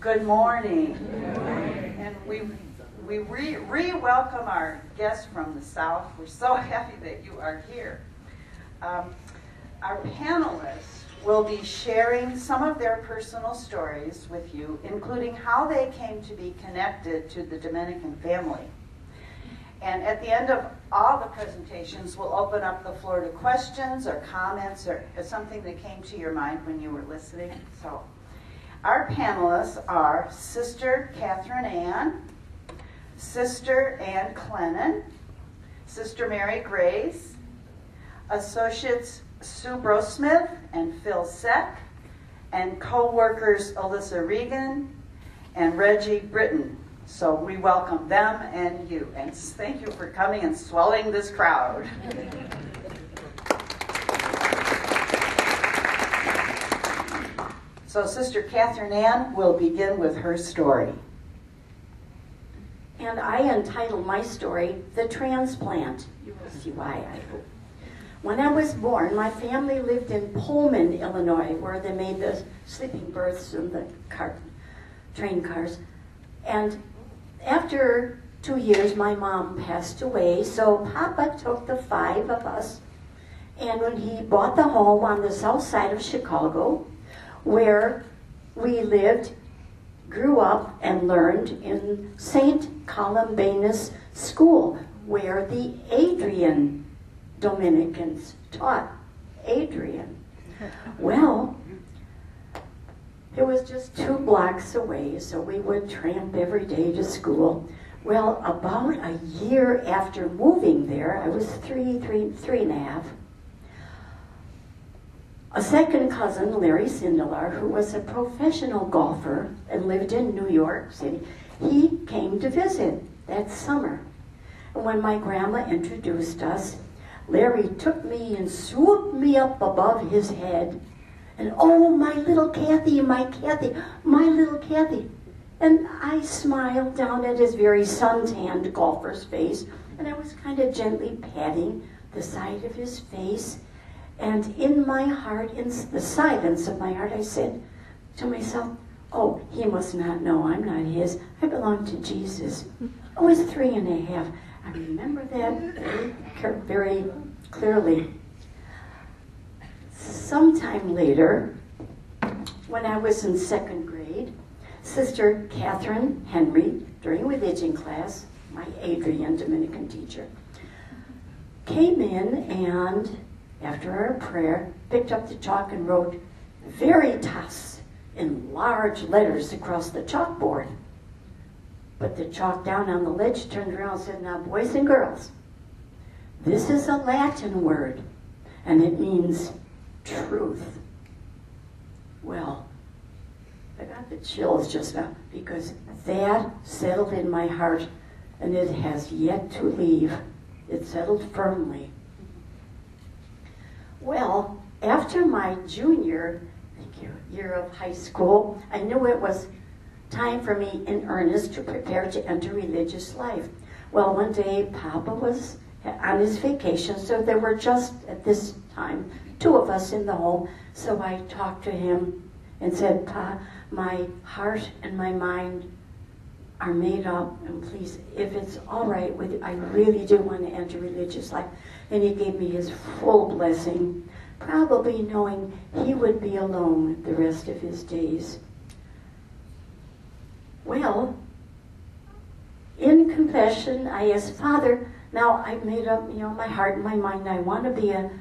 Good morning. And we re-welcome our guests from the South. We're so happy that you are here. Our panelists will be sharing some of their personal stories with you, including how they came to be connected to the Dominican family. And at the end of all the presentations, we'll open up the floor to questions or comments or something that came to your mind when you were listening. So, our panelists are Sister Katherine Ann, Sister Ann Clennon, Sister Mary Grace, Associates Sue Brosmith and Phil Seck, and co-workers Elissa Regan and Reggie Britton. So we welcome them and you. And thank you for coming and swelling this crowd. So Sister Katherine Ann will begin with her story. And I entitled my story, The Transplant. You will see why, I hope. When I was born, my family lived in Pullman, Illinois, where they made the sleeping berths and the train cars. And after 2 years, my mom passed away, so Papa took the 5 of us, and when he bought the home on the south side of Chicago, where we lived, grew up, and learned in St. Columbanus School, where the Adrian Dominicans taught. Adrian. Well, it was just 2 blocks away, so we would tramp every day to school. Well, about a year after moving there, I was three and a half, a second cousin, Larry Sindelar, who was a professional golfer and lived in New York City, he came to visit that summer. And when my grandma introduced us, Larry took me and swooped me up above his head. And, oh, my little Kathy, my little Kathy. And I smiled down at his very suntanned golfer's face, and I was kind of gently patting the side of his face. And in my heart, in the silence of my heart, I said to myself, oh, he must not know I'm not his. I belong to Jesus. I was 3 and a half. I remember that very clearly. Sometime later, when I was in 2nd grade, Sister Katherine Henry, during religion class, my Adrian Dominican teacher, came in and, after our prayer, picked up the chalk and wrote Veritas in large letters across the chalkboard. Put the chalk down on the ledge, turned around and said, now boys and girls, this is a Latin word, and it means truth. Well, I got the chills just now, because that settled in my heart, and it has yet to leave. It settled firmly. Well, after my junior year of high school, I knew it was time for me in earnest to prepare to enter religious life. Well, one day Papa was on his vacation, so there were just at this time 2 of us in the home. So I talked to him and said, Pa, my heart and my mind are made up, and please, if it's all right with you, I really do want to enter religious life. And he gave me his full blessing, probably knowing he would be alone the rest of his days. Well, in confession, I asked, Father, now I've made up, my heart and my mind, I want to be an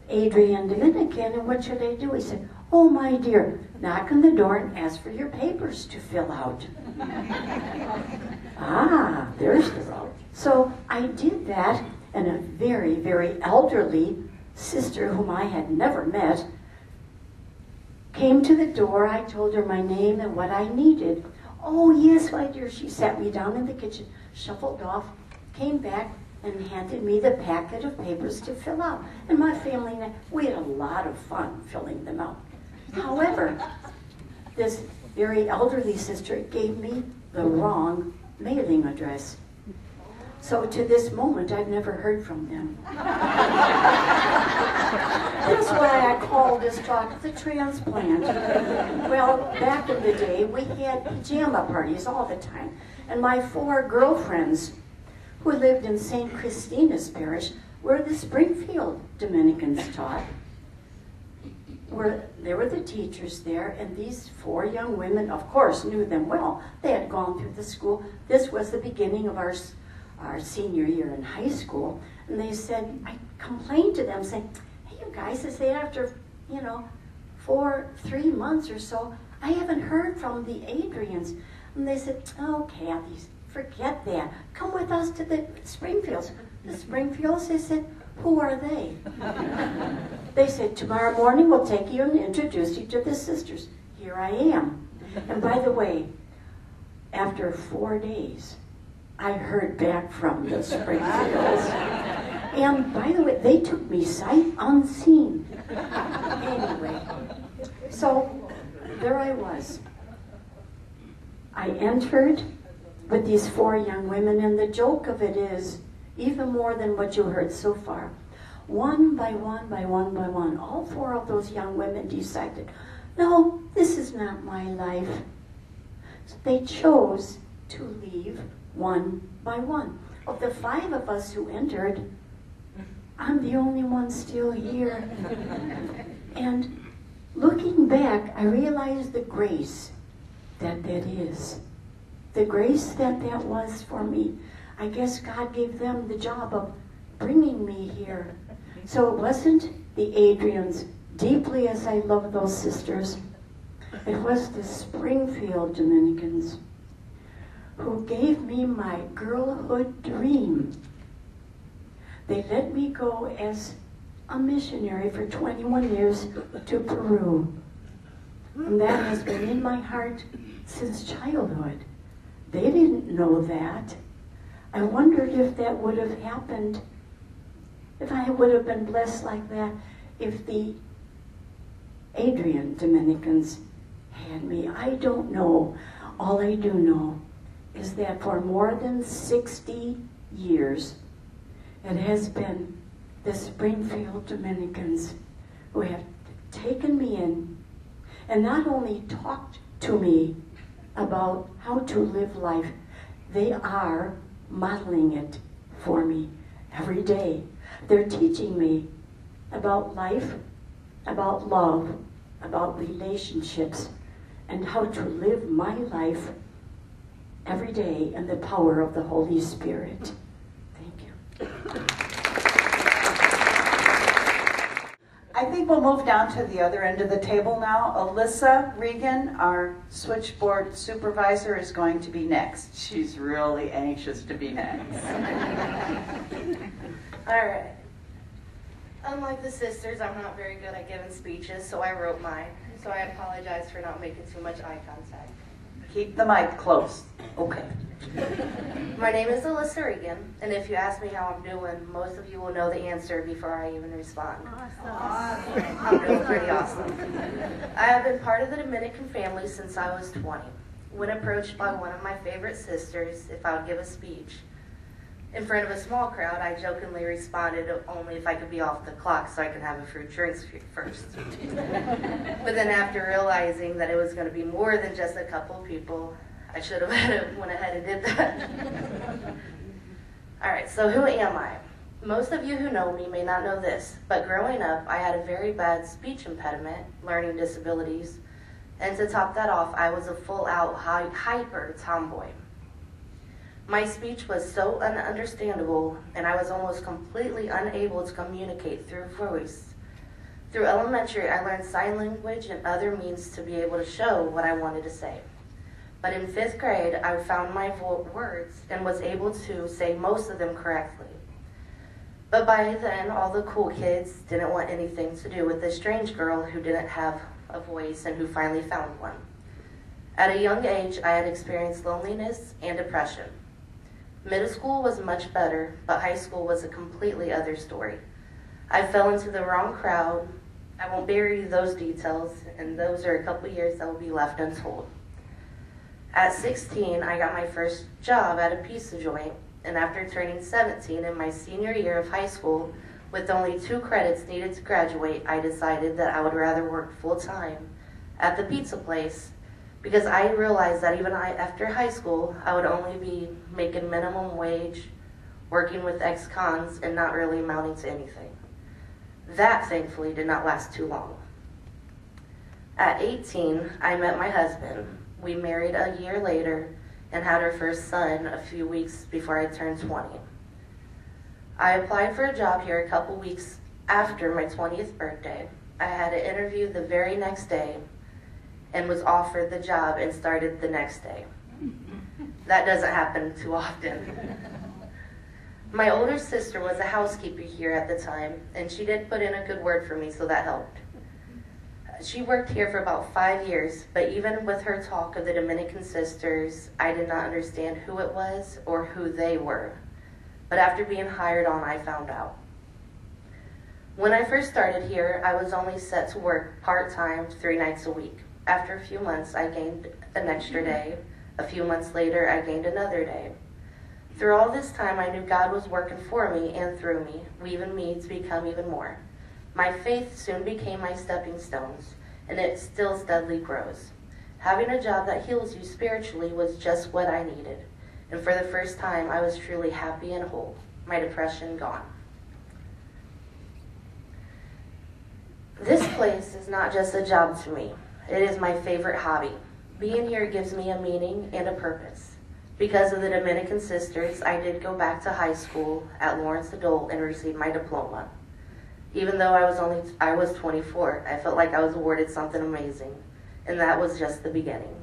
Adrian Dominican, and what should I do? He said, oh, my dear, knock on the door and ask for your papers to fill out. Ah, there's the road. So I did that, and a very, very elderly sister whom I had never met came to the door. I told her my name and what I needed. Oh, yes, my dear. She sat me down in the kitchen, shuffled off, came back, and handed me the packet of papers to fill out. And my family and I, we had a lot of fun filling them out. However, this very elderly sister gave me the wrong mailing address. So to this moment, I've never heard from them. That's why I call this talk the transplant. Well, back in the day, we had pajama parties all the time. And my 4 girlfriends who lived in St. Christina's Parish, where the Springfield Dominicans taught, they were the teachers there, and these 4 young women, of course, knew them well. They had gone through the school. This was the beginning of our senior year in high school, and they said, I complained to them, saying, hey, you guys, I say, after, 3 months or so, I haven't heard from the Adrians. And they said, oh, Kathy, forget that. Come with us to the Springfields. The Springfields, they said, who are they? They said, tomorrow morning we'll take you and introduce you to the sisters. Here I am. And by the way, after 4 days, I heard back from the Springfields. And by the way, they took me sight unseen. Anyway, so there I was. I entered with these 4 young women, and the joke of it is, even more than what you heard so far, one by one, all 4 of those young women decided, no, this is not my life. So they chose to leave one by one. Of the 5 of us who entered, I'm the only one still here. And looking back, I realized the grace that is. The grace that was for me. I guess God gave them the job of bringing me here. So it wasn't the Adrians, deeply as I love those sisters. It was the Springfield Dominicans who gave me my girlhood dream. They let me go as a missionary for 21 years to Peru. And that has been in my heart since childhood. They didn't know that. I wondered if that would have happened, if I would have been blessed like that, if the Adrian Dominicans had me. I don't know. All I do know is that for more than 60 years, it has been the Springfield Dominicans who have taken me in and not only talked to me about how to live life, they are modeling it for me every day. They're teaching me about life, about love, about relationships, and how to live my life every day in the power of the Holy Spirit. Thank you. I think we'll move down to the other end of the table now. Elissa Regan, our switchboard supervisor, is going to be next. She's really anxious to be next. All right. Unlike the sisters, I'm not very good at giving speeches, so I wrote mine. So I apologize for not making too much eye contact. Keep the mic close. Okay. My name is Elissa Regan, and if you ask me how I'm doing, most of you will know the answer before I even respond. Awesome. I'm doing pretty awesome. I have been part of the Dominican family since I was 20. When approached by one of my favorite sisters if I would give a speech in front of a small crowd, I jokingly responded only if I could be off the clock so I could have a fruit drinks first. But then after realizing that it was going to be more than just a couple people, I should have went ahead and did that. All right, so who am I? Most of you who know me may not know this, but growing up, I had a very bad speech impediment, learning disabilities, and to top that off, I was a full-out hyper tomboy. My speech was so ununderstandable, and I was almost completely unable to communicate through voice. Through elementary, I learned sign language and other means to be able to show what I wanted to say. But in 5th grade, I found my words and was able to say most of them correctly. But by then, all the cool kids didn't want anything to do with this strange girl who didn't have a voice and who finally found one. At a young age, I had experienced loneliness and depression. Middle school was much better, but high school was a completely other story. I fell into the wrong crowd. I won't bury those details, and those are a couple years that will be left untold. At 16, I got my first job at a pizza joint, and after turning 17 in my senior year of high school, With only 2 credits needed to graduate, I decided that I would rather work full-time at the pizza place because I realized that even after high school, I would only be making minimum wage, working with ex-cons, and not really amounting to anything. That, thankfully, did not last too long. At 18, I met my husband. We married a year later and had our first son a few weeks before I turned 20. I applied for a job here a couple weeks after my 20th birthday. I had an interview the very next day and was offered the job and started the next day. That doesn't happen too often. My older sister was a housekeeper here at the time, and she did put in a good word for me, so that helped. She worked here for about 5 years, but even with her talk of the Dominican sisters, I did not understand who it was or who they were. But after being hired on, I found out. When I first started here, I was only set to work part-time 3 nights a week. After a few months, I gained an extra day. A few months later, I gained another day. Through all this time, I knew God was working for me and through me, leaving me to become even more. My faith soon became my stepping stones, and it still steadily grows. Having a job that heals you spiritually was just what I needed, and for the first time, I was truly happy and whole, my depression gone. This place is not just a job to me. It is my favorite hobby. Being here gives me a meaning and a purpose. Because of the Dominican sisters, I did go back to high school at Lawrence Adult and received my diploma. Even though I was 24, I felt like I was awarded something amazing, and that was just the beginning.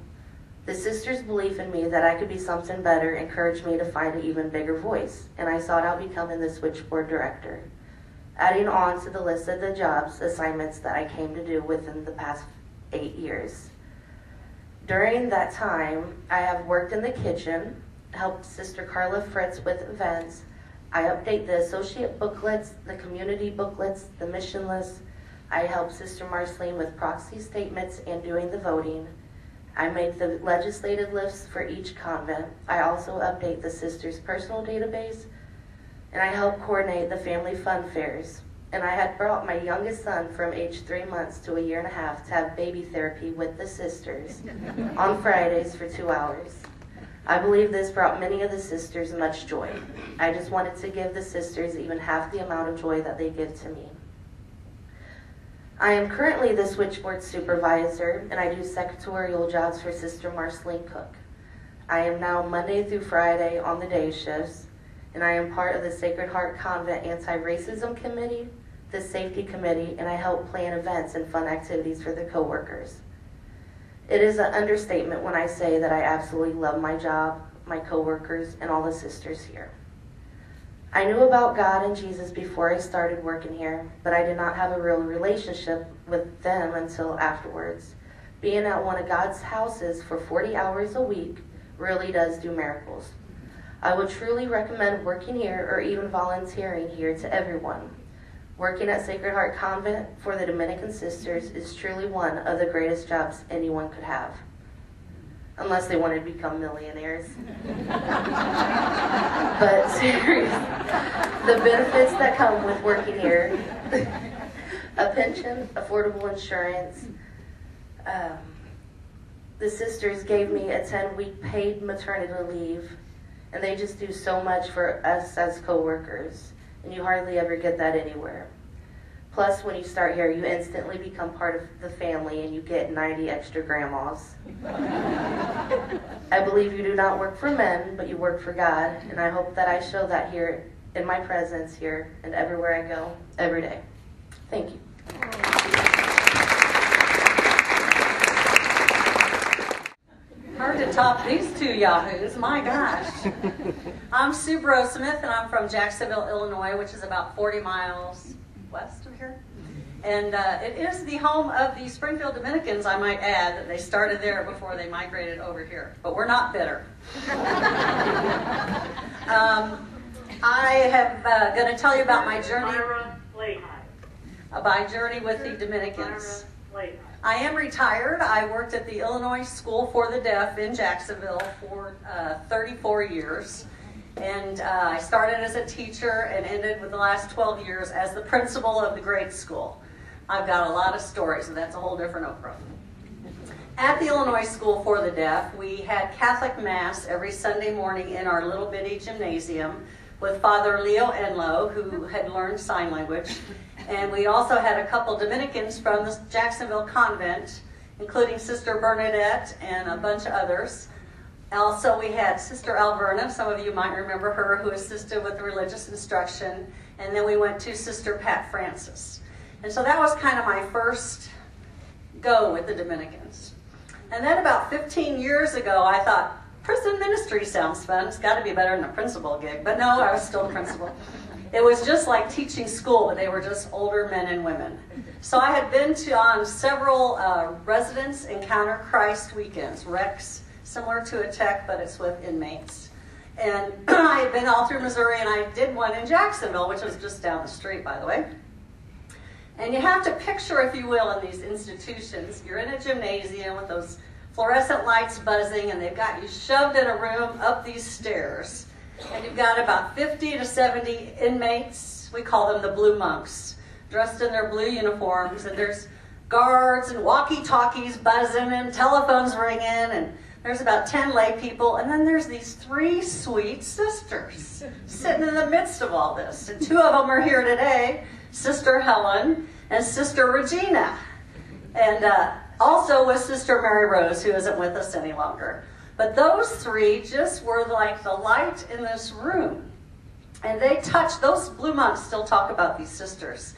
The sisters' belief in me that I could be something better encouraged me to find an even bigger voice, and I sought out becoming the switchboard director, adding on to the list of the jobs assignments that I came to do within the past 8 years. During that time, I have worked in the kitchen, helped Sister Carla Fritz with events. I update the associate booklets, the community booklets, the mission list. I help Sister Marceline with proxy statements and doing the voting. I make the legislative lists for each convent. I also update the sisters' personal database, and I help coordinate the family fun fairs. And I had brought my youngest son from age 3 months to a year and a half to have baby therapy with the sisters on Fridays for 2 hours. I believe this brought many of the sisters much joy. I just wanted to give the sisters even half the amount of joy that they give to me. I am currently the switchboard supervisor, and I do secretarial jobs for Sister Marceline Cook. I am now Monday through Friday on the day shifts, and I am part of the Sacred Heart Convent Anti-Racism Committee, the Safety Committee, and I help plan events and fun activities for the Coworkers. It is an understatement when I say that I absolutely love my job, my coworkers, and all the sisters here. I knew about God and Jesus before I started working here, but I did not have a real relationship with them until afterwards. Being at one of God's houses for 40 hours a week really does do miracles. I would truly recommend working here or even volunteering here to everyone. Working at Sacred Heart Convent for the Dominican Sisters is truly one of the greatest jobs anyone could have. Unless they wanted to become millionaires. But seriously, the benefits that come with working here, a pension, affordable insurance, the sisters gave me a 10-week paid maternity leave, and they just do so much for us as co-workers, and you hardly ever get that anywhere. Plus, when you start here, you instantly become part of the family and you get 90 extra grandmas. I believe you do not work for men, but you work for God, and I hope that I show that here in my presence here and everywhere I go, every day. Thank you. Hard to top these two yahoos, my gosh. I'm Sue Smith, and I'm from Jacksonville, Illinois, which is about 40 miles west of here. And it is the home of the Springfield Dominicans, I might add, that they started there before they migrated over here. But we're not bitter. I am going to tell you about my journey with the Dominicans. I am retired. I worked at the Illinois School for the Deaf in Jacksonville for 34 years. And I started as a teacher and ended with the last 12 years as the principal of the grade school. I've got a lot of stories, and that's a whole different Oprah. At the Illinois School for the Deaf, we had Catholic Mass every Sunday morning in our little bitty gymnasium with Father Leo Enlow, who had learned sign language. And we also had a couple Dominicans from the Jacksonville convent, including Sister Bernadette and a bunch of others. Also, we had Sister Alverna, some of you might remember her, who assisted with the religious instruction. And then we went to Sister Pat Francis. And so that was kind of my first go with the Dominicans. And then about 15 years ago, I thought, prison ministry sounds fun. It's got to be better than a principal gig. But no, I was still a principal. It was just like teaching school, but they were just older men and women. So I had been on several Residents Encounter Christ weekends, RECs, similar to a tech, but it's with inmates. And I had been all through Missouri, and I did one in Jacksonville, which was just down the street, by the way. And you have to picture, if you will, in these institutions, you're in a gymnasium with those fluorescent lights buzzing, and they've got you shoved in a room up these stairs. And you've got about 50 to 70 inmates, we call them the blue monks, dressed in their blue uniforms, and there's guards and walkie-talkies buzzing and telephones ringing, and there's about 10 lay people, and then there's these 3 sweet sisters sitting in the midst of all this. And 2 of them are here today, Sister Helen and Sister Regina, and also with Sister Mary Rose, who isn't with us any longer. But those 3 just were like the light in this room. And they touched, those blue monks still talk about these sisters.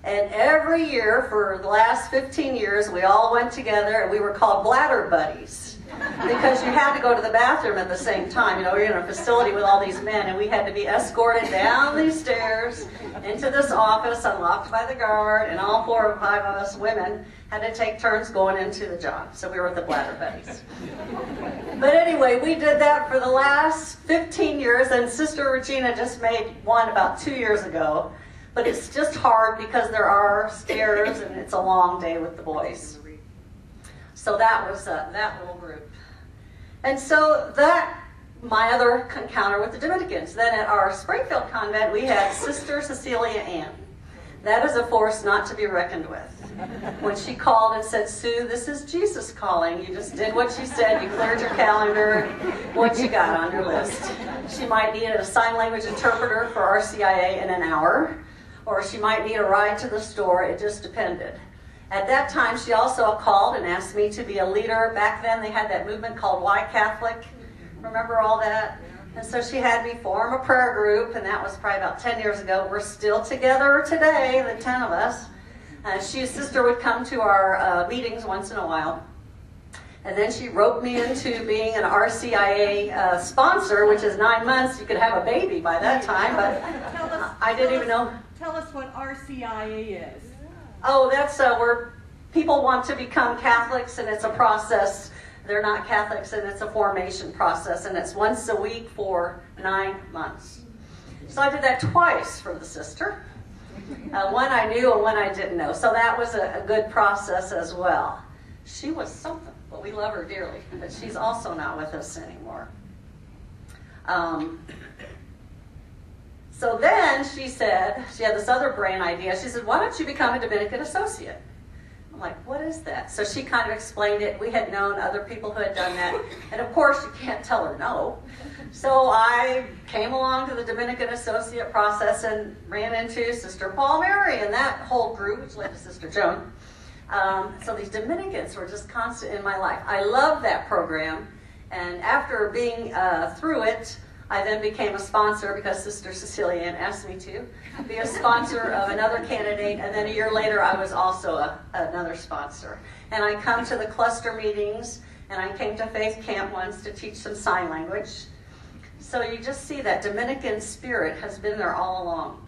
And every year for the last 15 years, we all went together, and we were called bladder buddies. Because you had to go to the bathroom at the same time. You know, you're in a facility with all these men, and we had to be escorted down these stairs into this office, unlocked by the guard, and all 4 or 5 of us women had to take turns going into the job. So we were the bladder buddies. But anyway, we did that for the last 15 years, and Sister Regina just made one about 2 years ago. But it's just hard because there are stairs, and it's a long day with the boys. So that was that little group. And so that, my other encounter with the Dominicans. Then at our Springfield convent, we had Sister Cecilia Ann. That is a force not to be reckoned with. When she called and said, Sue, this is Jesus calling. You just did what she said. You cleared your calendar, what you got on your list. She might need a sign language interpreter for RCIA in an hour, or she might need a ride to the store. It just depended. At that time, she also called and asked me to be a leader. Back then, they had that movement called Why Catholic. Remember all that? And so she had me form a prayer group, and that was probably about 10 years ago. We're still together today, the 10 of us. Sister would come to our meetings once in a while. And then she roped me into being an RCIA sponsor, which is 9 months. You could have a baby by that time, but I didn't even know. Tell us what RCIA is. Oh, that's where people want to become Catholics, and it's a process. They're not Catholics, and it's a formation process, and it's once a week for 9 months. So I did that twice for the sister. One I knew and one I didn't know. So that was a good process as well. She was something, but we love her dearly. But she's also not with us anymore. So then she said, she had this other brain idea. She said, why don't you become a Dominican associate? I'm like, what is that? So she kind of explained it. We had known other people who had done that. And of course, you can't tell her no. So I came along to the Dominican associate process and ran into Sister Paul Mary and that whole group, which led to Sister Joan. So these Dominicans were just constant in my life. I loved that program. And after being through it, I then became a sponsor because Sister Cecilia Ann asked me to be a sponsor of another candidate, and then a year later I was also another sponsor. And I come to the cluster meetings, and I came to Faith Camp once to teach some sign language. So you just see that Dominican spirit has been there all along.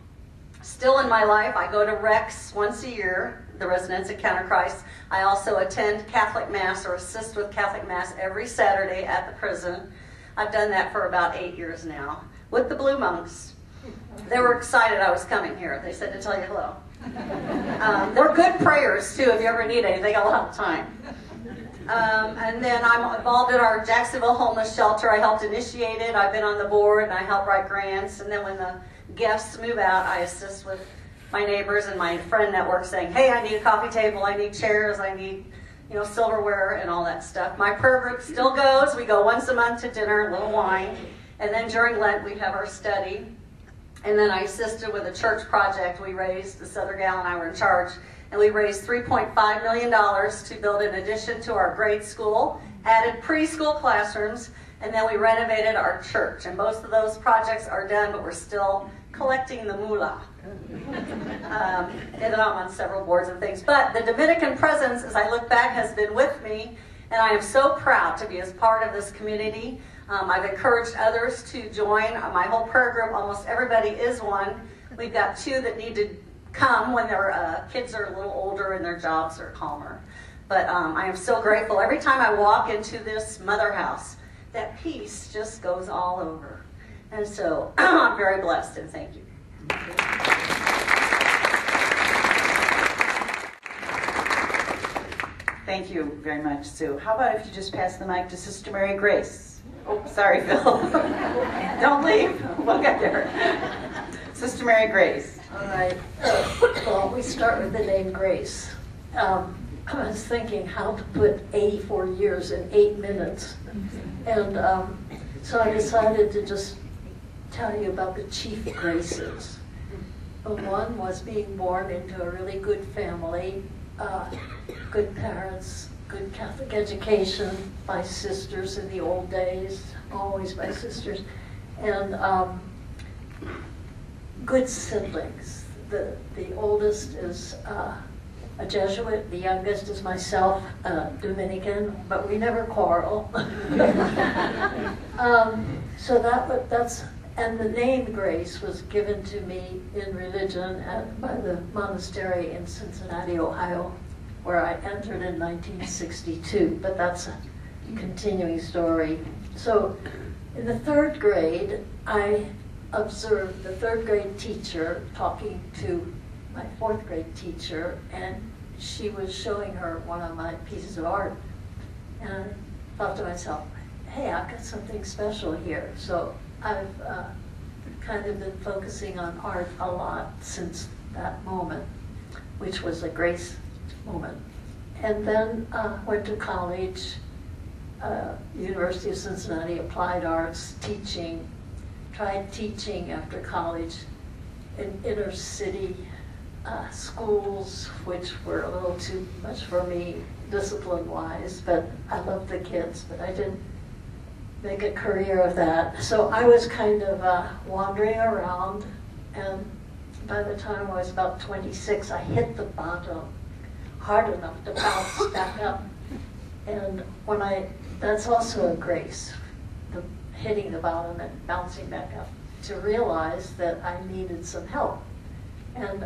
Still in my life, I go to RECs once a year, the Residents Encounter Christ. I also attend Catholic Mass or assist with Catholic Mass every Saturday at the prison. I've done that for about 8 years now with the Blue Monks. They were excited I was coming here. They said to tell you hello. They're good prayers, too, if you ever need anything. They got a lot of time. And then I'm involved in our Jacksonville homeless shelter. I helped initiate it. I've been on the board and I help write grants. And then when the guests move out, I assist with my neighbors and my friend network saying, hey, I need a coffee table, I need chairs, I need silverware and all that stuff. My prayer group still goes. We go once a month to dinner, a little wine. And then during Lent, we have our study. And then I assisted with a church project. We raised, the Southern Gal and I were in charge, and we raised $3.5 million to build an addition to our grade school, added preschool classrooms, and then we renovated our church. And most of those projects are done, but we're still collecting the moolah. And I'm on several boards and things. But the Dominican presence, as I look back, has been with me, and I am so proud to be as part of this community. I've encouraged others to join. My whole prayer group, almost everybody is one. We've got 2 that need to come when their kids are a little older and their jobs are calmer. But I am so grateful. Every time I walk into this mother house, that peace just goes all over. And so I'm very blessed, and thank you. Thank you very much, Sue. How about if you just pass the mic to Sister Mary Grace? Oh, sorry, Phil. Don't leave. We'll get there. Sister Mary Grace. All right. Well, we start with the name Grace. I was thinking how to put 84 years in 8 minutes. And so I decided to just tell you about the chief graces. One was being born into a really good family, good parents, good Catholic education, my sisters in the old days, always my sisters, and good siblings. The oldest is a Jesuit, the youngest is myself, Dominican, but we never quarrel. So that's, and the name Grace was given to me in religion by the monastery in Cincinnati, Ohio, where I entered in 1962, but that's a continuing story. So in the 3rd grade, I observed the 3rd grade teacher talking to my 4th grade teacher, and she was showing her one of my pieces of art. And I thought to myself, hey, I've got something special here. So I've kind of been focusing on art a lot since that moment, which was a grace moment. And then went to college, University of Cincinnati, applied arts, teaching, tried teaching after college in inner city schools, which were a little too much for me discipline-wise, but I loved the kids, but I didn't make a career of that. So I was kind of wandering around, and by the time I was about 26, I hit the bottom hard enough to bounce back up. And that's also a grace, hitting the bottom and bouncing back up, to realize that I needed some help. And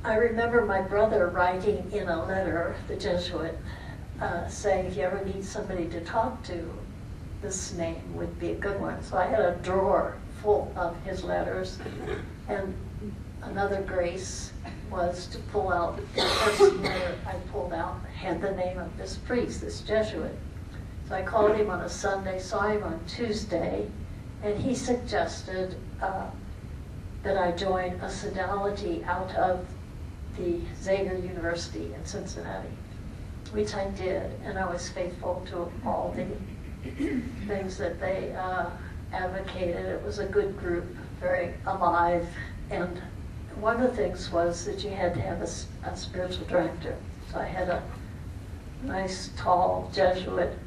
I remember my brother writing in a letter, the Jesuit, saying, if you ever need somebody to talk to, this name would be a good one. So I had a drawer full of his letters. And another grace was to pull out, the first letter I pulled out had the name of this priest, this Jesuit. So I called him on a Sunday, saw him on Tuesday, and he suggested that I join a synodality out of the Xavier University in Cincinnati, which I did, and I was faithful to all the things that they advocated. It was a good group, very alive, and one of the things was that you had to have a spiritual director. So I had a nice, tall Jesuit,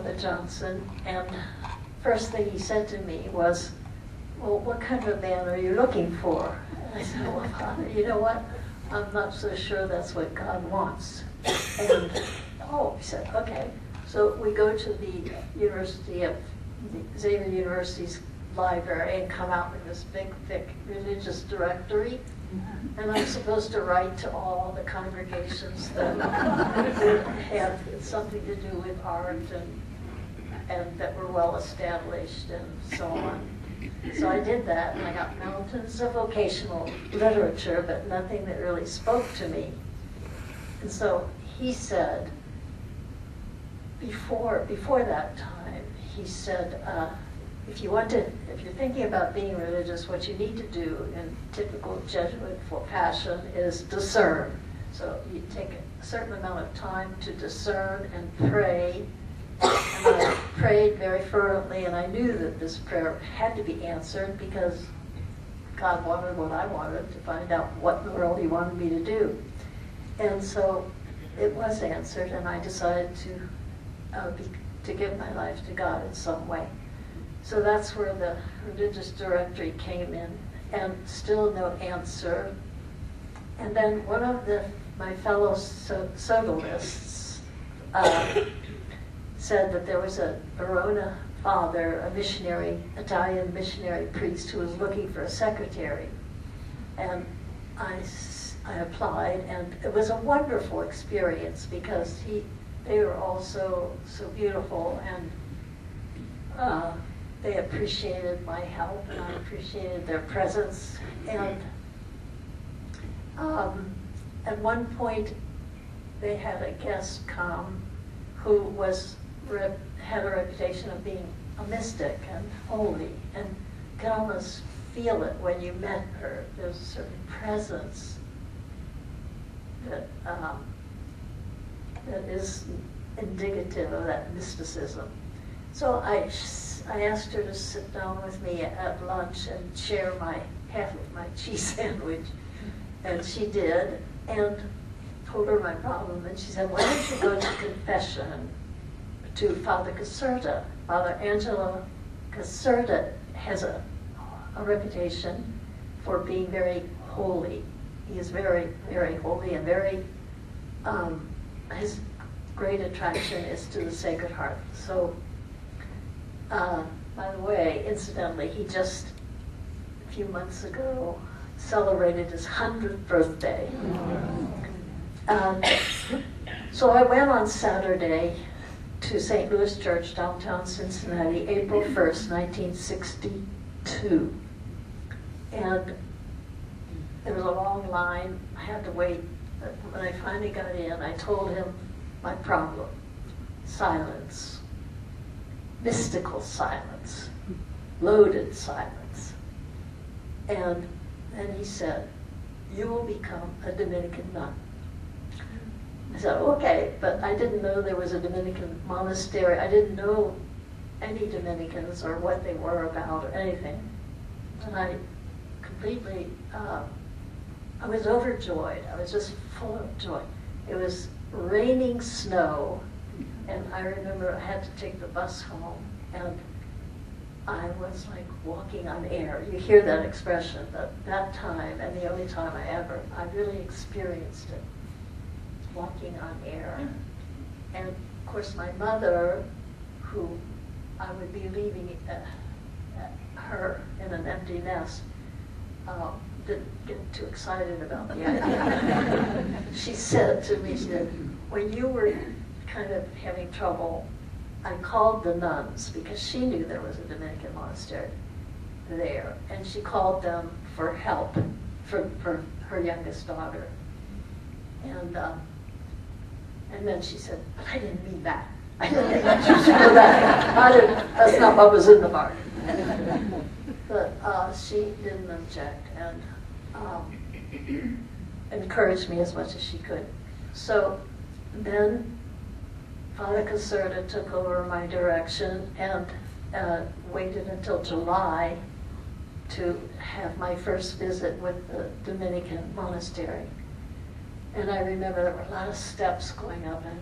the Johnson, and first thing he said to me was, well, what kind of a man are you looking for? And I said, well, Father, you know what? I'm not so sure that's what God wants. And, he said, okay. So we go to the Xavier University's library and come out with this big, thick religious directory. And I'm supposed to write to all the congregations that had something to do with art and that were well established and so on. So I did that, and I got mountains of vocational literature, but nothing that really spoke to me. And so he said, before that time, he said, if you're thinking about being religious, what you need to do in typical Jesuit passion is discern. So you take a certain amount of time to discern and pray. And I prayed very fervently, and I knew that this prayer had to be answered because God wanted what I wanted, to find out what in the world he wanted me to do. And so it was answered, and I decided to give my life to God in some way. So that's where the religious directory came in, and still no answer. And then one of my fellow sodalists said that there was a Verona father, a missionary, Italian missionary priest, who was looking for a secretary. And I applied, and it was a wonderful experience because they were all so beautiful, and they appreciated my help, and I appreciated their presence. And at one point, they had a guest come who had a reputation of being a mystic and holy, and you could almost feel it when you met her. There was a certain presence that is indicative of that mysticism. So I asked her to sit down with me at lunch and share half of my cheese sandwich, and she did, and told her my problem, and she said, why don't you go to confession to Father Caserta? Father Angelo Caserta has a reputation for being very holy. He is very, very holy, and very, his great attraction is to the Sacred Heart. So, by the way, incidentally, he just, a few months ago, celebrated his 100th birthday. So I went on Saturday to St. Louis Church, downtown Cincinnati, April 1st, 1962. And there was a long line. I had to wait. But when I finally got in, I told him my problem. Silence. Mystical silence. Loaded silence. And then he said, you will become a Dominican nun. I said, okay, but I didn't know there was a Dominican monastery. I didn't know any Dominicans or what they were about or anything. And I completely, I was overjoyed. I was just full of joy. It was raining snow, and I remember I had to take the bus home, and I was like walking on air. You hear that expression, that time, and the only time I really experienced it. Walking on air. And of course my mother, who I would be leaving her in an empty nest, didn't get too excited about the idea. She said to me, she said, when you were kind of having trouble, I called the nuns because she knew there was a Dominican monastery there, and she called them for help for her youngest daughter. And then she said, but I didn't mean that. I didn't mean that you should know that. That's not what was in the bargain. But she didn't object and encouraged me as much as she could. So then Father Caserta took over my direction and waited until July to have my first visit with the Dominican monastery. And I remember there were a lot of steps going up, and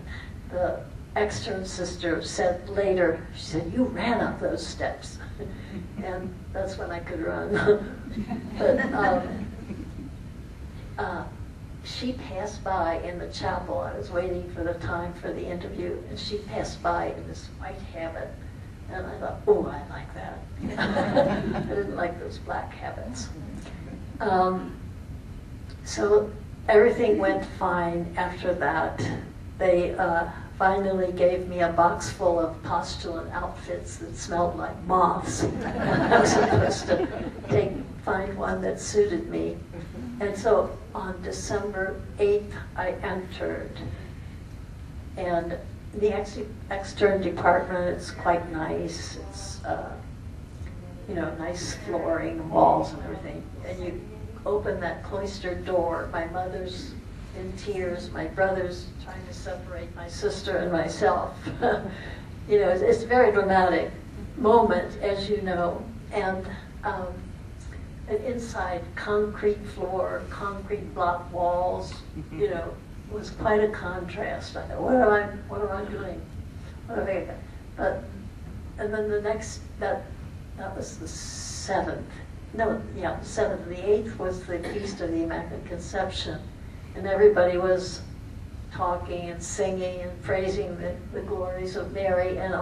the extern sister said later, she said, you ran up those steps. And that's when I could run. But she passed by in the chapel. I was waiting for the time for the interview, and she passed by in this white habit. And I thought, oh, I like that. I didn't like those black habits. So everything went fine after that. They finally gave me a box full of postulant outfits that smelled like moths. I was supposed to find one that suited me. And so on December 8th, I entered And the extern department is quite nice. It's, nice flooring, walls and everything. And you open that cloistered door. My mother's in tears. My brother's trying to separate my sister and myself. It's a very dramatic moment, as you know. And an inside concrete floor, concrete block walls, was quite a contrast. I thought, what am I doing? And then the next, that was the 7th. No, yeah, the 7th. The 8th was the Feast of the Immaculate Conception. And everybody was talking and singing and praising the glories of Mary, and I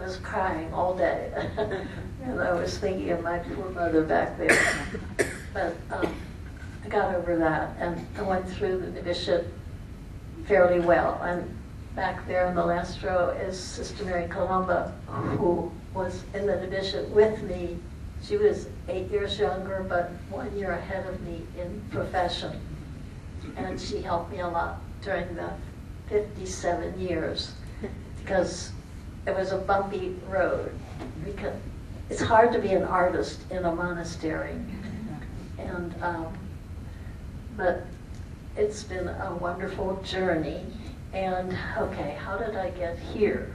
was crying all day. And I was thinking of my poor mother back there. But I got over that, and I went through the novitiate fairly well. And back there in the last row is Sister Mary Columba, who was in the novitiate with me. She was 8 years younger, but 1 year ahead of me in profession. And she helped me a lot during the 57 years, because it was a bumpy road. Because it's hard to be an artist in a monastery. And but it's been a wonderful journey. And okay, how did I get here?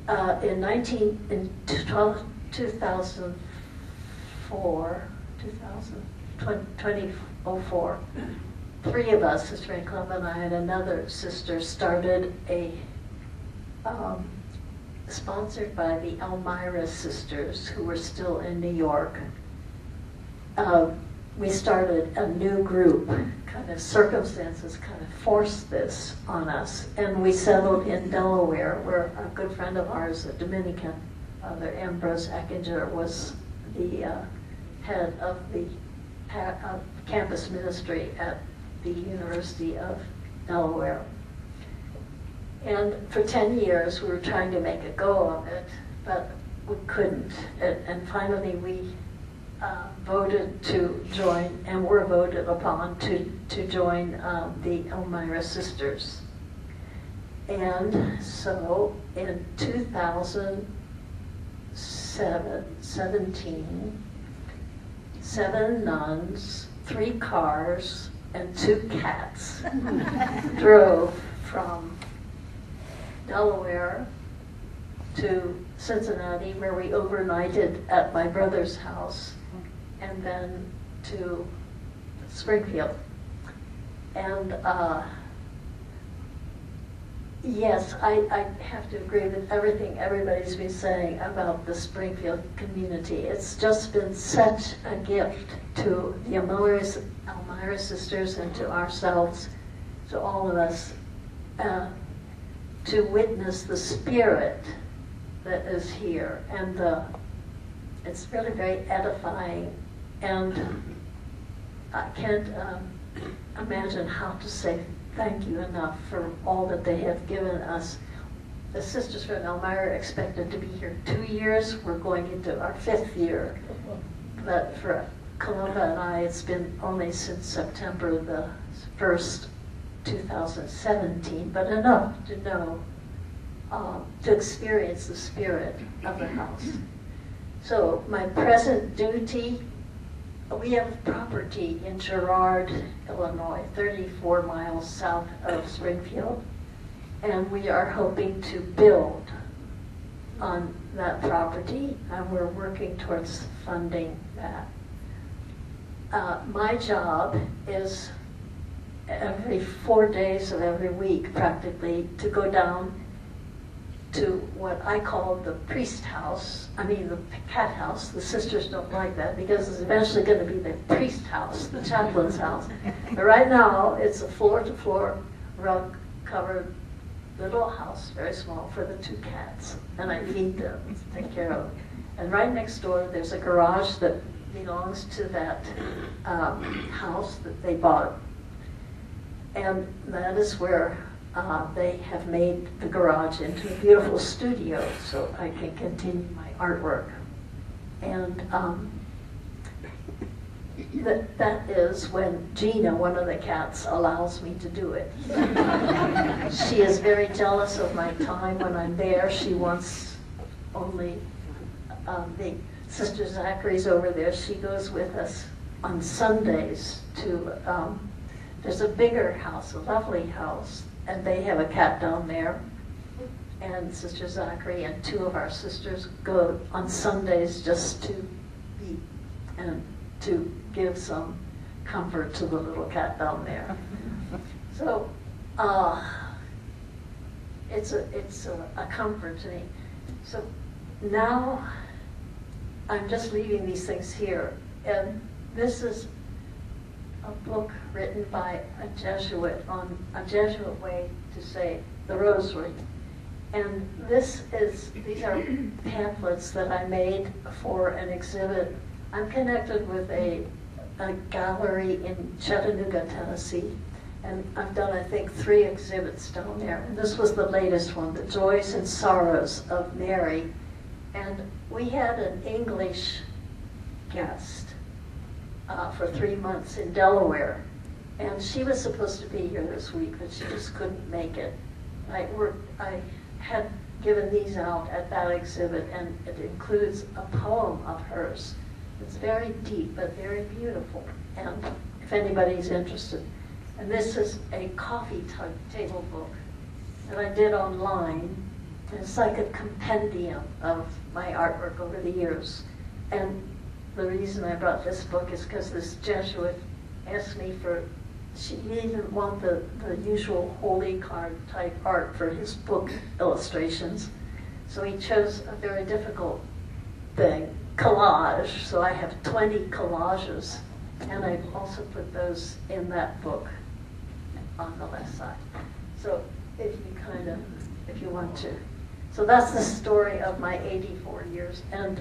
In 2004, 3 of us, Sister Mary Club and I and another sister, started a sponsored by the Elmira sisters, who were still in New York. We started a new group. Kind of circumstances kind of forced this on us, and we settled in Delaware, where a good friend of ours, a Dominican, Father Ambrose Eckinger, was the head of the campus ministry at the University of Delaware. And for 10 years we were trying to make a go of it, but we couldn't. And finally we voted to join, and were voted upon to join the Elmira Sisters. And so in 2017, 7 nuns, 3 cars, and 2 cats drove from Delaware to Cincinnati, where we overnighted at my brother's house, and then to Springfield. And yes, I have to agree with everything everybody's been saying about the Springfield community. It's just been such a gift to the Elmira sisters and to ourselves, to all of us, to witness the spirit that is here. And it's really very edifying, and I can't imagine how to say thank you enough for all that they have given us. The sisters from Elmira expected to be here 2 years. We're going into our 5th year. But for Columba and I, it's been only since September the 1st, 2017, but enough to know, to experience the spirit of the house. So my present duty, we have property in Girard, Illinois, 34 miles south of Springfield, and we are hoping to build on that property, and we're working towards funding that. My job is every 4 days of every week, practically, to go down to what I call the priest house, the cat house. The sisters don't like that because it's eventually going to be the priest house, the chaplain's house. But right now, it's a floor-to-floor, rug-covered little house, very small, for the 2 cats. And I feed them, take care of them. And right next door, there's a garage that belongs to that house that they bought. And that is where they have made the garage into a beautiful studio, so I can continue my artwork. And that is when Gina, one of the cats, allows me to do it. She is very jealous of my time when I'm there. She wants only the Sister Zachary's over there. She goes with us on Sundays to, there's a bigger house, a lovely house, and they have a cat down there. And Sister Zachary and two of our sisters go on Sundays just to eat and to give some comfort to the little cat down there. So it's a comfort to me. So now I'm just leaving these things here, and this is a book written by a Jesuit on a Jesuit way to say the Rosary. And these are pamphlets that I made for an exhibit. I'm connected with a gallery in Chattanooga, Tennessee, and I've done, I think, 3 exhibits down there. And this was the latest one, The Joys and Sorrows of Mary. And we had an English guest for 3 months in Delaware, and she was supposed to be here this week, but she just couldn't make it. I had given these out at that exhibit, and it includes a poem of hers. It's very deep, but very beautiful, and if anybody's interested. And this is a coffee table book that I did online. It's like a compendium of my artwork over the years. And the reason I brought this book is because this Jesuit asked me for, he didn't want the usual holy card type art for his book illustrations. So he chose a very difficult thing, collage. So I have 20 collages, and I've also put those in that book on the left side. So if you want to. So that's the story of my 84 years, and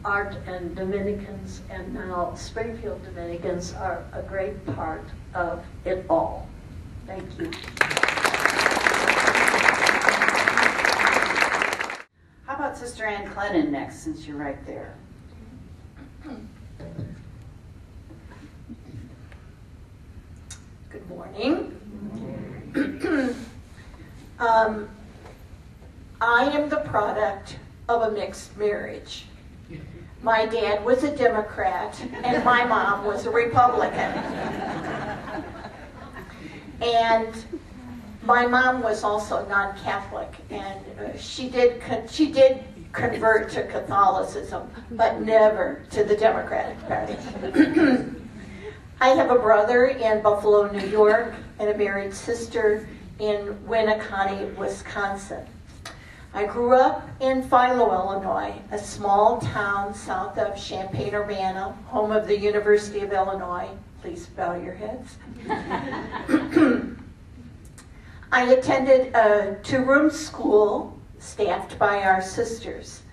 art and Dominicans, and now Springfield Dominicans are a great part of it all. Thank you. How about Sister Ann Clennon next, since you're right there? Good morning. I am the product of a mixed marriage. My dad was a Democrat and my mom was a Republican. And my mom was also non-Catholic, and she did convert to Catholicism, but never to the Democratic Party. I have a brother in Buffalo, New York, and a married sister in Winneconne, Wisconsin. I grew up in Philo, Illinois, a small town south of Champaign-Urbana, home of the University of Illinois. Please bow your heads. I attended a 2-room school staffed by our sisters.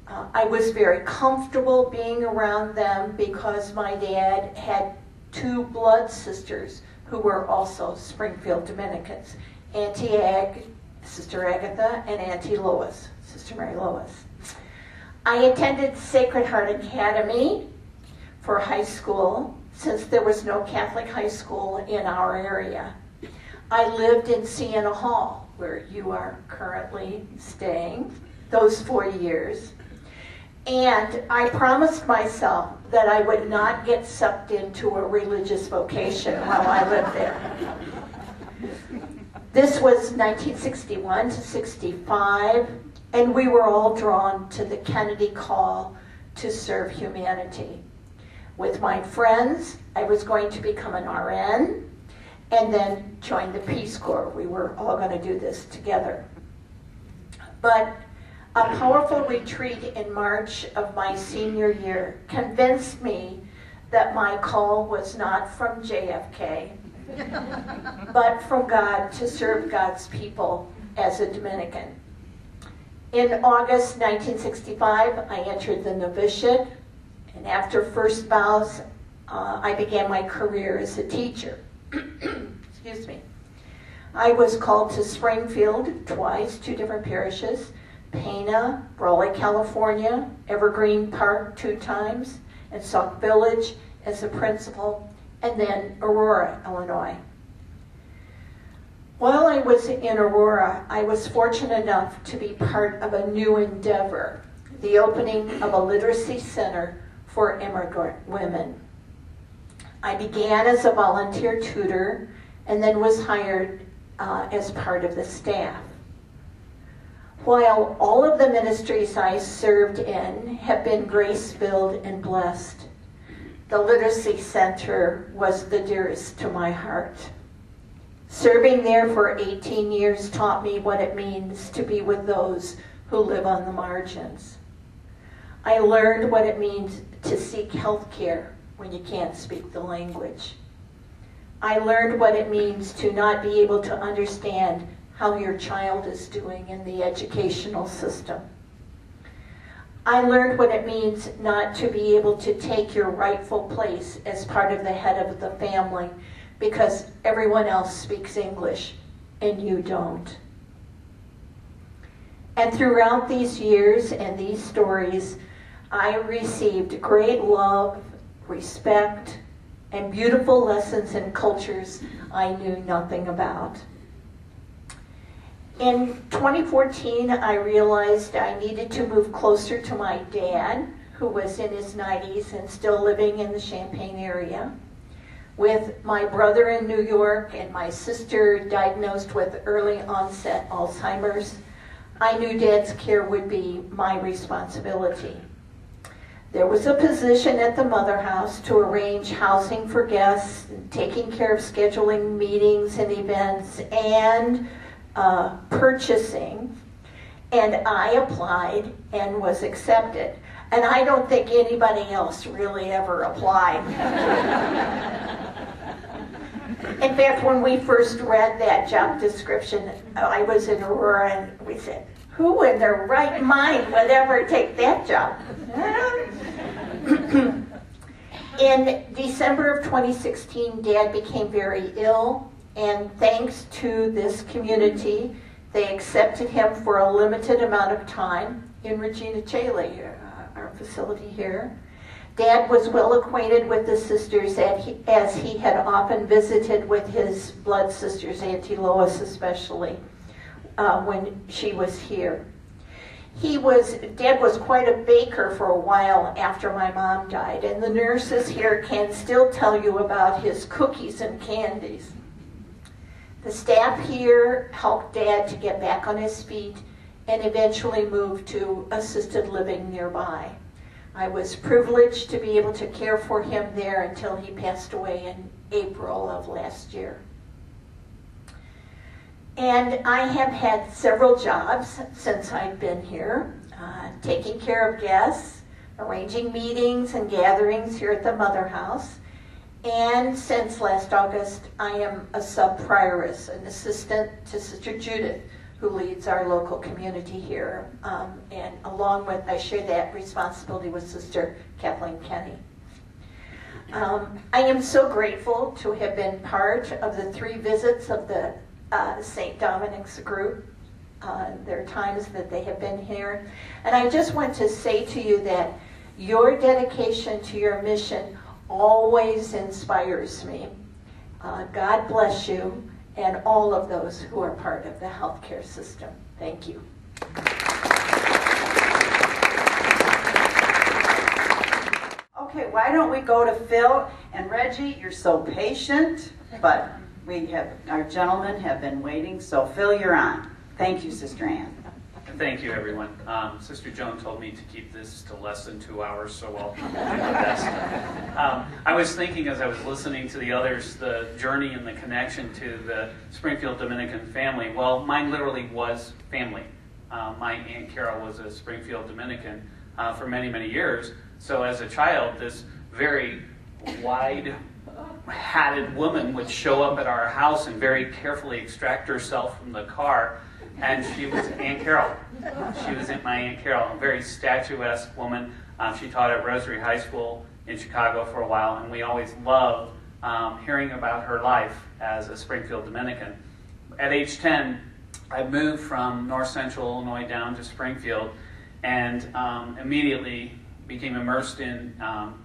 I was very comfortable being around them because my dad had 2 blood sisters who were also Springfield Dominicans, Auntie Ag, Sister Agatha, and Auntie Lois, Sister Mary Lois. I attended Sacred Heart Academy for high school, since there was no Catholic high school in our area. I lived in Siena Hall, where you are currently staying, those 40 years. And I promised myself that I would not get sucked into a religious vocation while I lived there. This was 1961 to 65, and we were all drawn to the Kennedy call to serve humanity. With my friends, I was going to become an RN and then join the Peace Corps. We were all going to do this together. But a powerful retreat in March of my senior year convinced me that my call was not from JFK, but from God to serve God's people as a Dominican. In August 1965, I entered the novitiate, and after first vows, I began my career as a teacher. Excuse me. I was called to Springfield twice, 2 different parishes, Pana, Raleigh, California, Evergreen Park 2 times, and Sauk Village, as a principal, and then Aurora, Illinois. While I was in Aurora, I was fortunate enough to be part of a new endeavor, the opening of a literacy center for immigrant women. I began as a volunteer tutor and then was hired as part of the staff. While all of the ministries I served in have been grace-filled and blessed, the Literacy Center was the dearest to my heart. Serving there for 18 years taught me what it means to be with those who live on the margins. I learned what it means to seek health care when you can't speak the language. I learned what it means to not be able to understand how your child is doing in the educational system. I learned what it means not to be able to take your rightful place as part of the head of the family because everyone else speaks English and you don't. And throughout these years and these stories, I received great love, respect, and beautiful lessons in cultures I knew nothing about. In 2014, I realized I needed to move closer to my dad, who was in his 90s and still living in the Champaign area. With my brother in New York and my sister diagnosed with early onset Alzheimer's, I knew Dad's care would be my responsibility. There was a position at the Mother House to arrange housing for guests, taking care of scheduling meetings and events, and purchasing, and I applied and was accepted. And I don't think anybody else really ever applied. In fact, when we first read that job description, I was in Aurora and we said, who in their right mind would ever take that job? In December of 2016, Dad became very ill, and thanks to this community, they accepted him for a limited amount of time in Regina Caeli, our facility here. Dad was well acquainted with the sisters as he had often visited with his blood sisters, Auntie Lois especially, when she was here. Dad was quite a baker for a while after my mom died, and the nurses here can still tell you about his cookies and candies. The staff here helped Dad to get back on his feet and eventually moved to assisted living nearby. I was privileged to be able to care for him there until he passed away in April of last year. And I have had several jobs since I've been here, taking care of guests, arranging meetings and gatherings here at the Mother House. And since last August, I am a sub-prioress, an assistant to Sister Judith, who leads our local community here. And along with, I share that responsibility with Sister Kathleen Kenny. I am so grateful to have been part of the 3 visits of the St. Dominic's group. There are times that they have been here. And I just want to say to you that your dedication to your mission always inspires me. God bless you and all of those who are part of the healthcare system. Thank you. Okay, why don't we go to Phil and Reggie? You're so patient, but our gentlemen have been waiting, so Phil, you're on. Thank you, Sister Ann. Thank you, everyone. Sister Joan told me to keep this to less than 2 hours, so I'll do my best. I was thinking as I was listening to the others, the journey and the connection to the Springfield Dominican family. Well, mine literally was family. My Aunt Carol was a Springfield Dominican for many, many years. So as a child, this very wide-hatted woman would show up at our house and very carefully extract herself from the car. And she was Aunt Carol. She was my Aunt Carol, a very statuesque woman. She taught at Rosary High School in Chicago for a while, and we always loved hearing about her life as a Springfield Dominican. At age 10, I moved from north central Illinois down to Springfield, and immediately became immersed in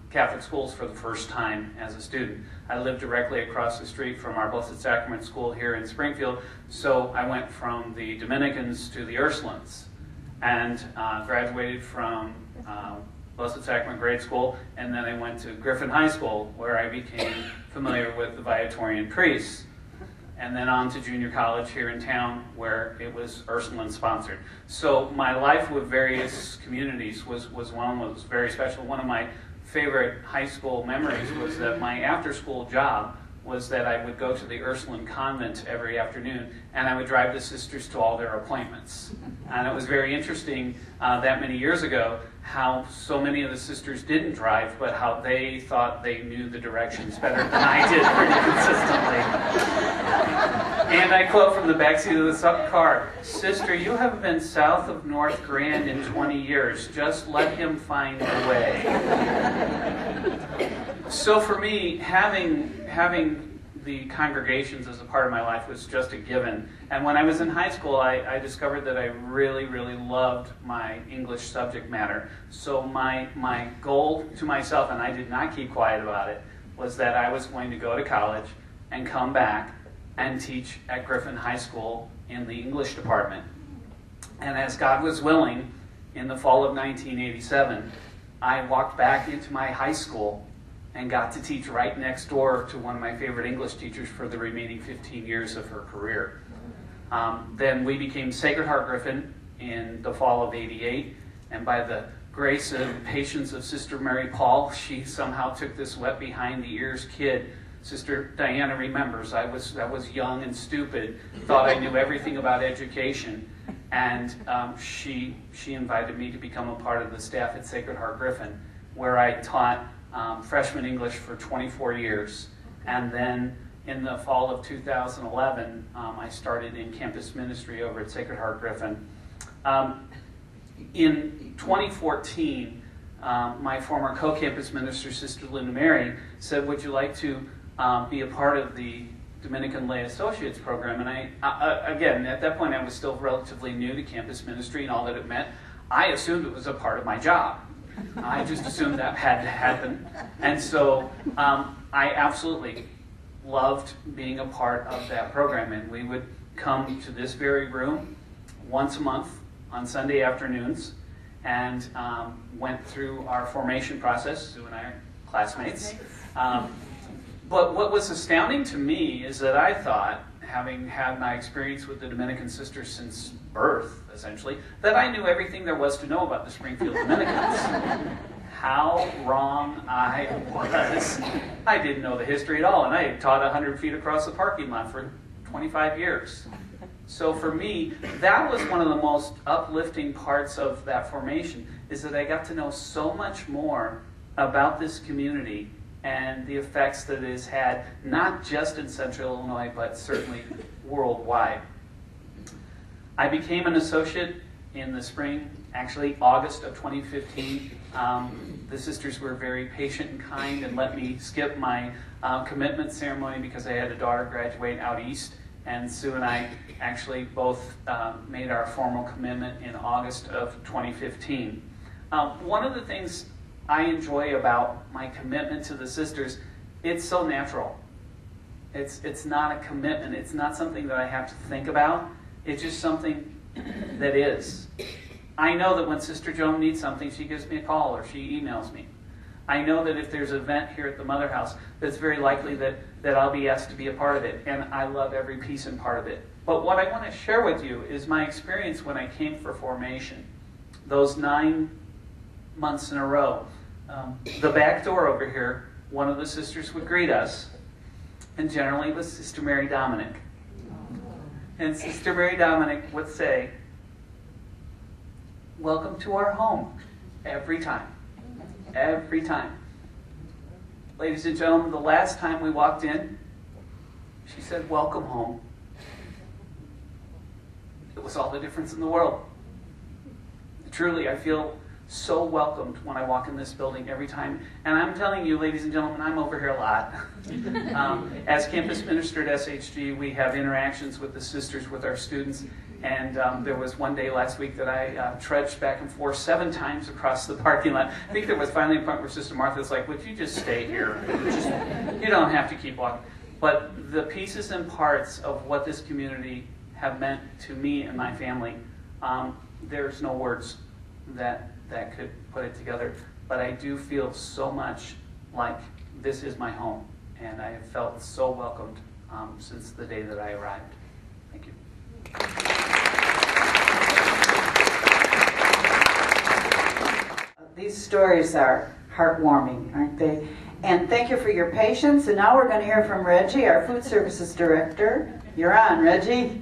Catholic schools for the first time as a student. I lived directly across the street from our Blessed Sacrament School here in Springfield, so I went from the Dominicans to the Ursulines, and graduated from Blessed Sacrament Grade School, and then I went to Griffin High School, where I became familiar with the Viatorian priests, and then on to junior college here in town, where it was Ursuline sponsored. So my life with various communities was one that was very special. One of my favorite high school memories was that my after-school job was that I would go to the Ursuline convent every afternoon, and I would drive the sisters to all their appointments. And it was very interesting that many years ago how so many of the sisters didn't drive, but how they thought they knew the directions better than I did pretty consistently. And I quote from the backseat of the car, "Sister, you have been south of North Grand in 20 years. Just let him find a way." So for me, having the congregations as a part of my life was just a given. And when I was in high school, I discovered that I really, really loved my English subject matter. So my goal to myself, and I did not keep quiet about it, was that I was going to go to college and come back and teach at Griffin High School in the English department. And as God was willing, in the fall of 1987, I walked back into my high school and got to teach right next door to one of my favorite English teachers for the remaining 15 years of her career. Then we became Sacred Heart Griffin in the fall of '88, and by the grace and patience of Sister Mary Paul, she somehow took this wet behind the ears kid. Sister Diana remembers I was young and stupid, thought I knew everything about education, and she invited me to become a part of the staff at Sacred Heart Griffin, where I taught freshman English for 24 years. And then in the fall of 2011, I started in campus ministry over at Sacred Heart Griffin. In 2014, my former co-campus minister, Sister Linda Mary, said, "Would you like to be a part of the Dominican Lay Associates program?" And again, at that point, I was still relatively new to campus ministry and all that it meant. I assumed it was a part of my job. I just assumed that had to happen. And so I absolutely loved being a part of that program. And we would come to this very room once a month on Sunday afternoons and went through our formation process. Sue and I are classmates. But what was astounding to me is that I thought, having had my experience with the Dominican sisters since birth, essentially, that I knew everything there was to know about the Springfield Dominicans. How wrong I was. I didn't know the history at all, and I had taught 100 feet across the parking lot for 25 years. So for me, that was one of the most uplifting parts of that formation, is that I got to know so much more about this community and the effects that it has had, not just in Central Illinois, but certainly worldwide. I became an associate in the spring, actually August of 2015. The sisters were very patient and kind and let me skip my commitment ceremony because I had a daughter graduate out east. And Sue and I actually both made our formal commitment in August of 2015. One of the things I enjoy about my commitment to the sisters, it's so natural. It's not a commitment. It's not something that I have to think about. It's just something that is. I know that when Sister Joan needs something, she gives me a call or she emails me. I know that if there's an event here at the Mother House, it's very likely that I'll be asked to be a part of it, and I love every piece and part of it. But what I want to share with you is my experience when I came for formation. Those 9 months in a row. The back door over here, one of the sisters would greet us, and generally it was Sister Mary Dominic. And Sister Mary Dominic would say, "Welcome to our home," every time. Every time. Ladies and gentlemen, the last time we walked in, she said, "Welcome home." It was all the difference in the world. Truly, I feel so welcomed when I walk in this building every time. And I'm telling you, ladies and gentlemen, I'm over here a lot. As campus minister at SHG, we have interactions with the sisters, with our students. And there was one day last week that I trudged back and forth 7 times across the parking lot. I think there was finally a point where Sister Martha's like, would you just stay here? You don't have to keep walking. But the pieces and parts of what this community have meant to me and my family, there's no words that could put it together. But I do feel so much like this is my home. And I have felt so welcomed since the day that I arrived. Thank you. These stories are heartwarming, aren't they? And thank you for your patience. And now we're going to hear from Reggie, our food services director. You're on, Reggie.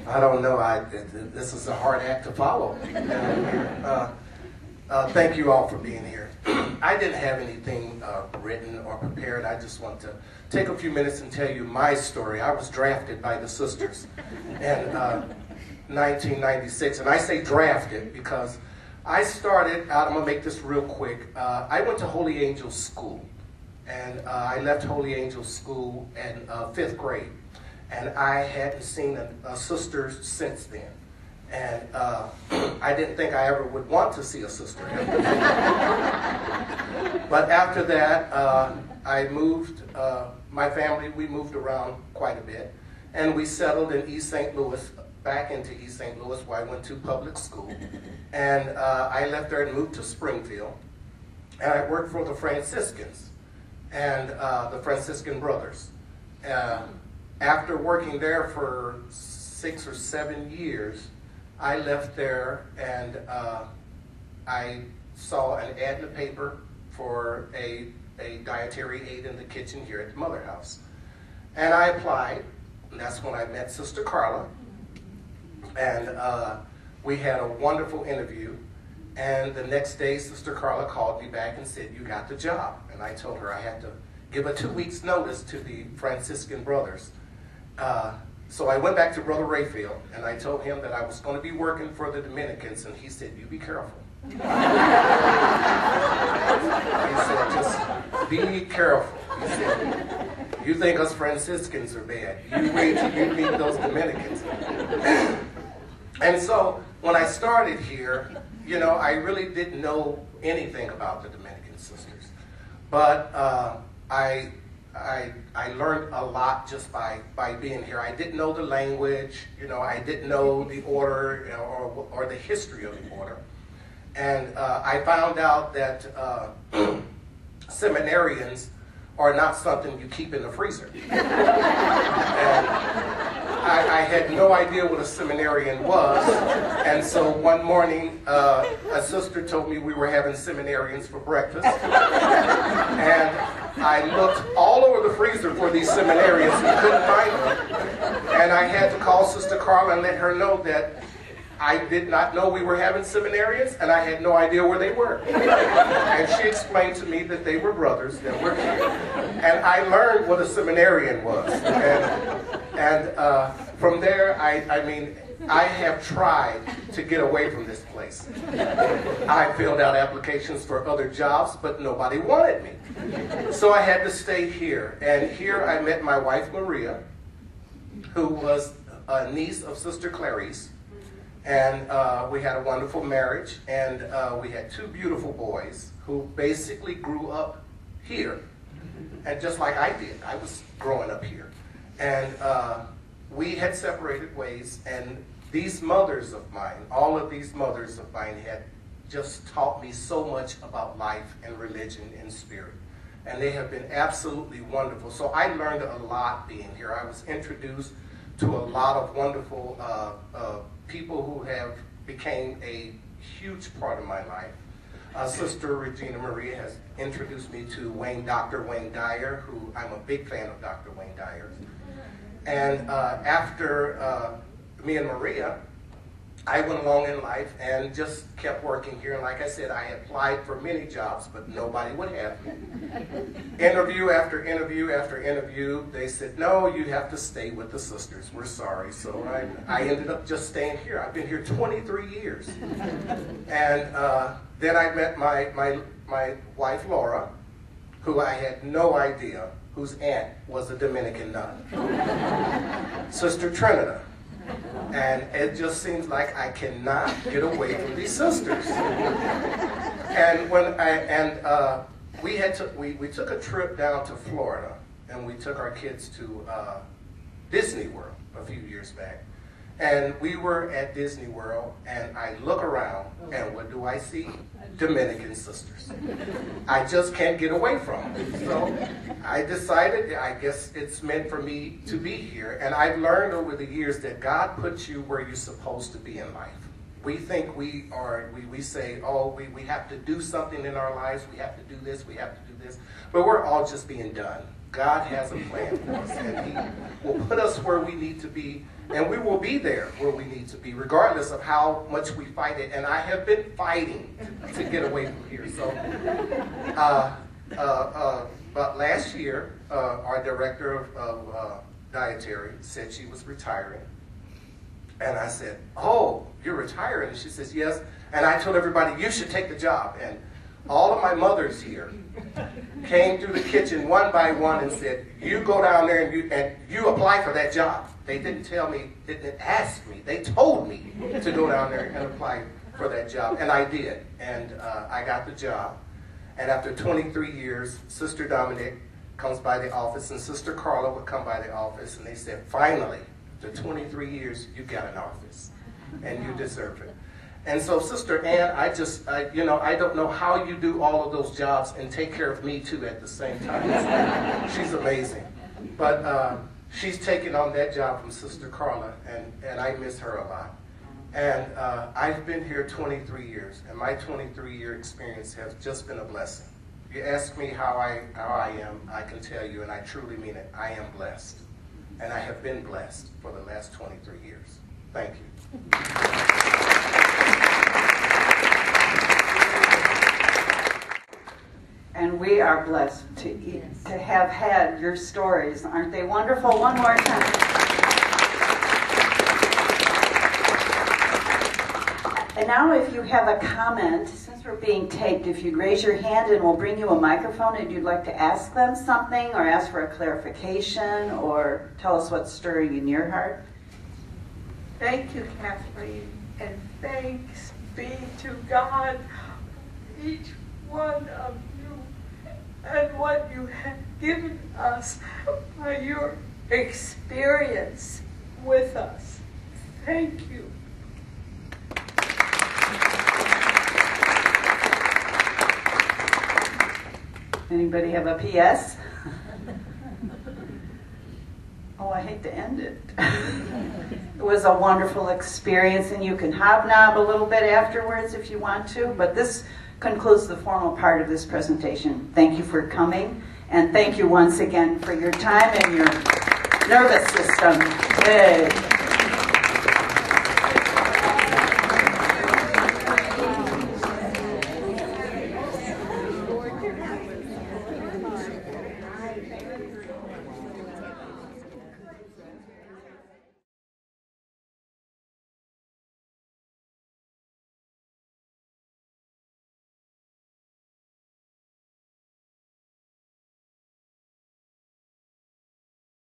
I don't know. This is a hard act to follow. Thank you all for being here. I didn't have anything written or prepared. I just want to take a few minutes and tell you my story. I was drafted by the sisters in 1996. And I say drafted because I started out, I'm going to make this real quick. I went to Holy Angel School. And I left Holy Angel School in 5th grade. And I hadn't seen a sister since then. And I didn't think I ever would want to see a sister. But after that, I moved, my family, we moved around quite a bit. And we settled in East St. Louis, back into East St. Louis, where I went to public school. And I left there and moved to Springfield. And I worked for the Franciscans and the Franciscan Brothers. After working there for 6 or 7 years, I left there and I saw an ad in the paper for a dietary aid in the kitchen here at the Mother House. And I applied, and that's when I met Sister Carla. And we had a wonderful interview. And the next day, Sister Carla called me back and said, you got the job. And I told her I had to give a 2 weeks notice to the Franciscan Brothers. So I went back to Brother Rayfield, and I told him that I was going to be working for the Dominicans, and he said, you be careful. He said, just be careful. He said, you think us Franciscans are bad. You wait till you meet those Dominicans. And so when I started here, you know, I really didn't know anything about the Dominican sisters. But I learned a lot just by being here. I didn't know the language, you know, I didn't know the order, you know, or the history of the order. And I found out that seminarians are not something you keep in the freezer. And I had no idea what a seminarian was, and so one morning a sister told me we were having seminarians for breakfast, and I looked all over the freezer for these seminarians and couldn't find them, and I had to call Sister Carla and let her know that I did not know we were having seminarians, and I had no idea where they were. And she explained to me that they were brothers that were here. And I learned what a seminarian was. And from there, I mean, I have tried to get away from this place. I filled out applications for other jobs, but nobody wanted me. So I had to stay here. And here I met my wife, Maria, who was a niece of Sister Clarice. And we had a wonderful marriage, and we had 2 beautiful boys who basically grew up here. And just like I did, I was growing up here. And we had separated ways, and these mothers of mine, all of these mothers of mine had just taught me so much about life and religion and spirit. And they have been absolutely wonderful. So I learned a lot being here. I was introduced to a lot of wonderful people who have became a huge part of my life. Sister Regina Maria has introduced me to Dr. Wayne Dyer, who I'm a big fan of Dr. Wayne Dyer. And after me and Maria, I went along in life and just kept working here. And like I said, I applied for many jobs, but nobody would have me. Interview after interview after interview, they said, no, you have to stay with the sisters. We're sorry. So I ended up just staying here. I've been here 23 years. And then I met my wife, Laura, who I had no idea, whose aunt was a Dominican nun. Sister Trinita. And it just seems like I cannot get away from these sisters. And we took a trip down to Florida, and we took our kids to Disney World a few years back. And we were at Disney World, and I look around, and what do I see? Dominican sisters. I just can't get away from them. So I decided, I guess it's meant for me to be here. And I've learned over the years that God puts you where you're supposed to be in life. We think we say, oh, we have to do something in our lives. We have to do this, we have to do this. But we're all just being done. God has a plan for us, and He will put us where we need to be, and we will be there where we need to be, regardless of how much we fight it. And I have been fighting to get away from here. So, but last year, our director of dietary said she was retiring. And I said, oh, you're retiring? And she says, yes. And I told everybody, you should take the job. And all of my mothers here came through the kitchen one by one and said, you go down there and you apply for that job. They didn't tell me, didn't ask me. They told me to go down there and apply for that job. And I did. And I got the job. And after 23 years, Sister Dominic comes by the office, and Sister Carla would come by the office, and they said, finally, after 23 years, you got an office, and you deserve it. And so, Sister Ann, I don't know how you do all of those jobs and take care of me, too, at the same time. She's amazing. But she's taken on that job from Sister Carla, and I miss her a lot. And I've been here 23 years, and my 23-year experience has just been a blessing. If you ask me how I am, I can tell you, and I truly mean it, I am blessed. And I have been blessed for the last 23 years. Thank you. And we are blessed to have had your stories. Aren't they wonderful? One more time. And now if you have a comment, since we're being taped, if you'd raise your hand and we'll bring you a microphone and you'd like to ask them something or ask for a clarification or tell us what's stirring in your heart. Thank you, Katherine, and thanks be to God, each one of you, and what you have given us by your experience with us. Thank you. Anybody have a PS? Oh, I hate to end it. It was a wonderful experience, and you can hobnob a little bit afterwards if you want to, but this concludes the formal part of this presentation. Thank you for coming, and thank you once again for your time and your nervous system. Yay.